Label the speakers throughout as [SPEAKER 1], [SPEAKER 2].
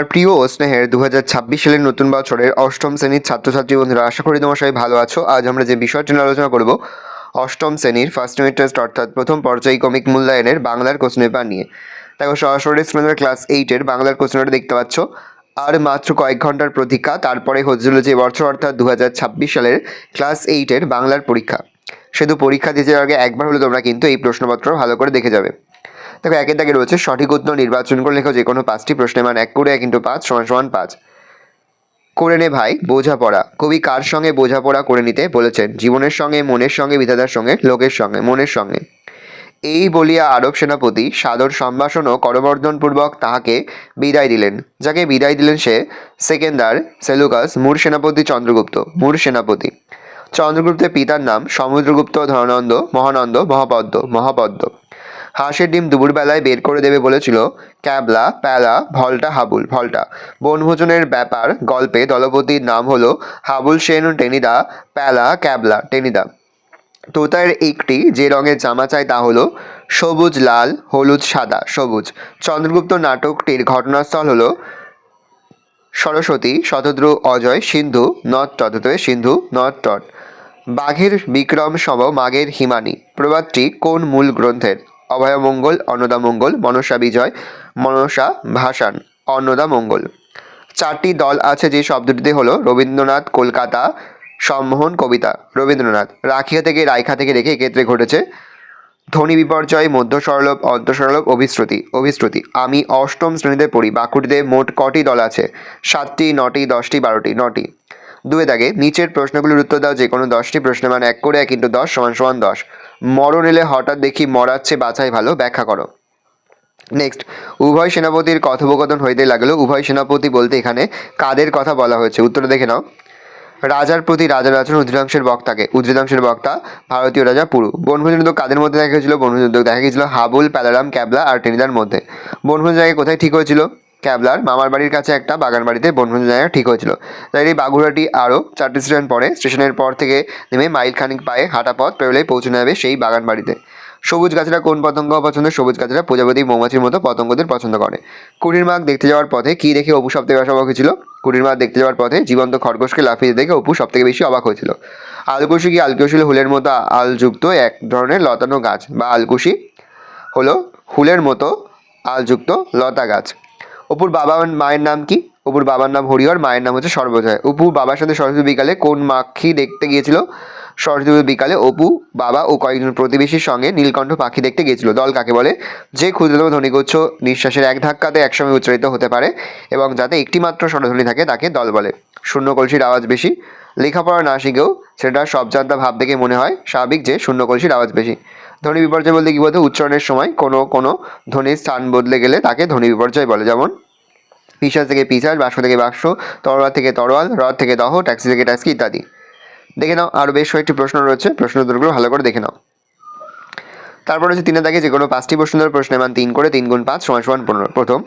[SPEAKER 1] আমার প্রিয় ও স্নেহের 2026 সালের নতুন বছরের অষ্টম শ্রেণীর ছাত্রছাত্রী বন্ধুরা, আশা করি তোমার সবাই ভালো আছো। আজ আমরা যে বিষয়টি নিয়ে আলোচনা করব অষ্টম শ্রেণীর ফার্স্ট ইউনিট টেস্ট অর্থাৎ প্রথম পর্যায়ক্রমিক মূল্যায়নের বাংলার কোশ্চেন পেপার নিয়ে। দেখো, সরাসরি স্ক্রিনের ক্লাস 8-এর বাংলার কোশ্চেন পেপারটা দেখতে পাচ্ছ। আর মাত্র কয়েক ঘন্টার প্রতীক্ষা, তারপরে হচ্ছিল যে বছর অর্থাৎ 2026 সালের ক্লাস 8-এর বাংলার পরীক্ষা। শুধু পরীক্ষা দিতে যাওয়ার আগে একবার হলে তোমরা কিন্তু এই প্রশ্নপত্র ভালো করে দেখে যাবে। দেখো, একের দাগে রয়েছে সঠিক উত্তর নির্বাচন করে লেখো যে কোনো 5টি প্রশ্নের মান 1 করে 1 × 5 = 5। করে নে ভাই বোঝাপড়া। কবি কার সঙ্গে বোঝাপড়া করে নিতে বলেছেন? জীবনের সঙ্গে, মনের সঙ্গে, বিধাতার সঙ্গে, লোকের সঙ্গে, মনের সঙ্গে। এই বলিয়া আরব সেনাপতি সাদর সম্ভাষণ ও করমর্দনপূর্বক তাহাকে বিদায় দিলেন। যাকে বিদায় দিলেন সে সেকেন্দার সেলুকাস, মূর সেনাপতি চন্দ্রগুপ্ত। মূর সেনাপতি চন্দ্রগুপ্তের পিতার নাম সমুদ্রগুপ্ত, ধনানন্দ, মহানন্দ, মহাপদ্ম। হাঁসের ডিম দুপুরবেলায় বের করে দেবে বলেছিল ক্যাবলা, প্যালা, ভল্টা, হাবুল। ভল্টা বনভোজনের ব্যাপার গল্পে দলপতির নাম হলো হাবুল সেন টেনিদা, প্যালা, ক্যাবলা, টেনিদা। তোতার একটি যে রঙের জামা চাই তা হলো সবুজ, লাল, হলুদ, সাদা। সবুজ। চন্দ্রগুপ্ত নাটকটির ঘটনাস্থল হলো সরস্বতী, শতদ্রু, অজয়, সিন্ধু, নট টট। সিন্ধু, নট টট। বাঘের বিক্রম সম মাঘের হিমানী প্রবাদটি কোন মূল গ্রন্থের? অভয়মঙ্গল, অন্নদামঙ্গল, মনসা বিজয়, মনসা ভাসান, অন্নদামঙ্গল। 4টি দল আছে যে শব্দটিতে হলো রবীন্দ্রনাথ, কলকাতা, সম্মোহন, কবিতা। রবীন্দ্রনাথ। রাখিয়া থেকে রাইখা থেকে রেখে ক্ষেত্রে ঘটেছে ধ্বনি বিপর্যয়, মধ্য সরলভ, অন্ত সরলভ, অভিশ্রুতি। আমি অষ্টম শ্রেণীতে পড়ি। বাঁকুড়িতে মোট কটি দল আছে? 7টি, 9টি, 10টি, 12টি। 9টি। 2 দাগে নিচের প্রশ্নগুলির উত্তর দাও যে কোনো 10টি প্রশ্নের মান 1 করে 1 × 10 = 10। মরণ এলে হঠাৎ দেখি মরাচ্ছে বাছাই ভালো, ব্যাখ্যা করো। নেক্সট, উভয় সেনাপতির কথোপকথন হইতে লাগলো। উভয় সেনাপতি বলতে এখানে কাদের কথা বলা হয়েছে? উত্তরটা দেখে নাও। রাজার প্রতি রাজার আচরণ, উদ্ভিদাংশের বক্তাকে। উদ্ভিদাংশের বক্তা ভারতীয় রাজা পুরু। বনভোজন কাদের মধ্যে দেখা গেছিল? বনভোজন দেখা গেছিল হাবুল, প্যালারাম, ক্যাবলা আর টেনিদার মধ্যে। বনভোজন জায়গা কোথায় ঠিক হয়েছিল? ক্যাবলার মামার বাড়ির কাছে একটা বাগান বাড়িতে বনভোজন জায়গা ঠিক হয়েছিল। তাই এই বাগুড়াটি আরও 4টি স্টেশন পরে, স্টেশনের পর থেকে নেমে মাইল খানিক পায়ে হাঁটা পথ পেরোলেই পৌঁছে যাবে সেই বাগান বাড়িতে। সবুজ গাছরা কোন পতঙ্গ পছন্দ? সবুজ গাছরা প্রজাপতি, মৌমাছির মতো পতঙ্গদের পছন্দ করে। কুড়ির মাঘ দেখতে যাওয়ার পথে কি দেখে অপু সব থেকে বেশি অবাক হয়েছিল? কুড়ির মাঘ দেখতে যাওয়ার পথে জীবন্ত খরগোশকে লাফিয়ে দেখে অপু সব থেকে বেশি অবাক হয়েছিল। আলকুশি কি? আলকুশি হলো হুলের মতো আলযুক্ত এক ধরনের লতানো গাছ, বা আলকুশি হলো হুলের মতো আলযুক্ত লতা গাছ। অপুর বাবা মায়ের নাম কি? অপুর বাবার নাম হরিহর, মায়ের নাম হচ্ছে সর্বজয়া। অপু বাবার সাথে সরস্বতী বিকালে কোন পাখি দেখতে গিয়েছিল? সরস্বতী বিকালে অপু, বাবা ও কয়েকজন প্রতিবেশীর সঙ্গে নীলকণ্ঠ পাখি দেখতে গিয়েছিল। দল কাকে বলে? যে ক্ষুদ্রতম ধ্বনিগুচ্ছ নিঃশ্বাসের এক ধাক্কাতে একসঙ্গে উচ্চারিত হতে পারে এবং যাতে একটি মাত্র স্বরধ্বনি থাকে তাকে দল বলে। শূন্য কলসির আওয়াজ বেশি। লেখাপড়া না শিখেও সেটা সব জানতা ভাব দেখে মনে হয় স্বাভাবিক যে শূন্য কলসির আওয়াজ বেশি। ধ্বনি বিপর্যয় বলতে কি বলতে? উচ্চারণের সময় কোনো ধ্বনির স্থান বদলে গেলে তাকে ধ্বনি বিপর্যয় বলে। যেমন পিশাচ থেকে পিশাচ, বাক্স থেকে বাক্স, তরোয়াল থেকে তরোয়াল, রথ থেকে দহ, ট্যাক্সি থেকে ট্যাক্সি ইত্যাদি। দেখে নাও, আরও বেশ কয়েকটি প্রশ্ন রয়েছে, প্রশ্ন উত্তরগুলো ভালো করে দেখে নাও। তারপর হচ্ছে 3 দাগে যে কোনো 5টি প্রশ্নের প্রশ্নের মান 3 করে 3 × 5 = 15। প্রথম,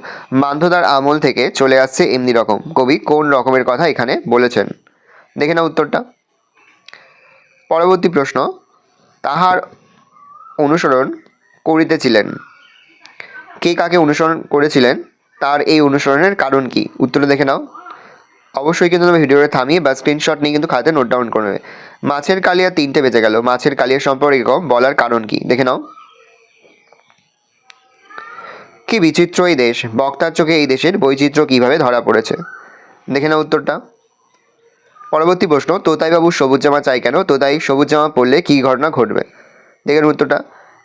[SPEAKER 1] মান্ধাতার আমল থেকে চলে আসছে এমনি রকম। কবি কোন রকমের কথা এখানে বলেছেন? দেখে নাও উত্তরটা। পরবর্তী প্রশ্ন, তাহার অনুসরণ করিতেছিলেন। কে কাকে অনুসরণ করেছিলেন? তার এই অনুসরণের কারণ কি? উত্তরটা দেখে নাও। অবশ্যই কিন্তু তুমি ভিডিওটা থামিয়ে বা স্ক্রিনশট নিয়ে কিন্তু খাতায় নোট ডাউন করে নেবে। মাছের কালিয়া 3টে বেজে গেল। মাছের কালিয়া সম্পর্কে এরকম বলার কারণ কি? দেখে নাও। কি বিচিত্র এই দেশ, বক্তার চোখে এই দেশের বৈচিত্র্য কিভাবে ধরা পড়েছে? দেখে নাও উত্তরটা। পরবর্তী প্রশ্ন, তোতাই বাবু সবুজ জামা চাই কেন? তোতাই সবুজ জামা পরলে কি ঘটনা ঘটবে? দেখেন উত্তরটা।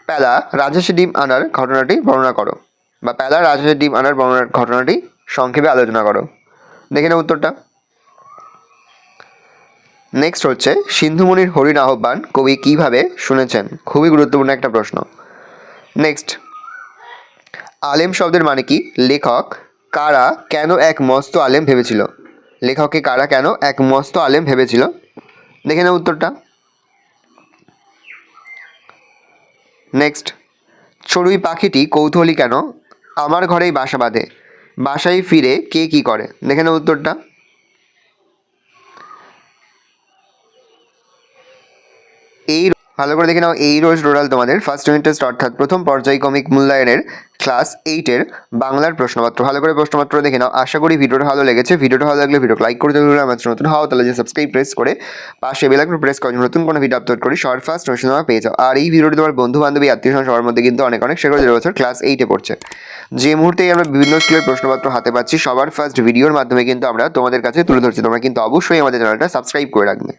[SPEAKER 1] প্যালা রাজহাঁসের ডিম আনার ঘটনাটি বর্ণনা করো, বা প্যালা রাজহাঁসের ডিম আনার ঘটনাটি সংক্ষেপে আলোচনা করো। দেখে নাও উত্তরটা। নেক্সট হচ্ছে, সিন্ধুমণির হরিণ আহ্বান কবি কিভাবে শুনেছেন? খুবই গুরুত্বপূর্ণ একটা প্রশ্ন। নেক্সট, আলেম শব্দের মানে কি? লেখক কারা কেন এক মস্ত আলেম ভেবেছিল? লেখককে কারা কেন এক মস্ত আলেম ভেবেছিল? দেখে নাও উত্তরটা। নেক্সট, চড়ুই পাখিটি কৌতূহলী কেন আমার ঘরেই বাসা বাঁধে? বাসায় ফিরে কে কি করে? দেখে নাও উত্তরটা। এই ভালো করে দেখে নাও, এই রোজ রোরাল তোমাদের ফার্স্ট ইউনিট টেস্ট অর্থাৎ প্রথম পর্যায়ক্রমিক মূল্যায়নের ক্লাস 8-এর বাংলার প্রশ্নপত্র। ভালো করে প্রশ্নপত্র দেখে নাও। আশা করি ভিডিওটা ভালো লেগেছে। ভিডিওটা ভালো লাগলে ভিডিও লাইক করতে ভুলো না। আমার নতুন হও তাহলে যে সাবস্ক্রাইব প্রেস করে পাশে বেল আইকন প্রেস করে নতুন কোনো ভিডিও আপলোড করি সবার ফার্স্ট নোটিফিকেশন তোমরা পেয়ে যাও। আর এই ভিডিওটি তোমার বন্ধু বান্ধবী আত্মীয় স্বজন সবার মধ্যে কিন্তু অনেক শেয়ার করে দেওয়া বছর ক্লাস 8-এ পড়ছে। যে মুহূর্তেই আমরা বিভিন্ন স্কুলের প্রশ্নপত্র হাতে পাচ্ছি সবার ফার্স্ট ভিডিওর মাধ্যমে কিন্তু আমরা তোমাদের কাছে তুলে ধরছি। তোমরা কিন্তু অবশ্যই আমাদের চ্যানেলটা সাবস্ক্রাইব করে রাখবে।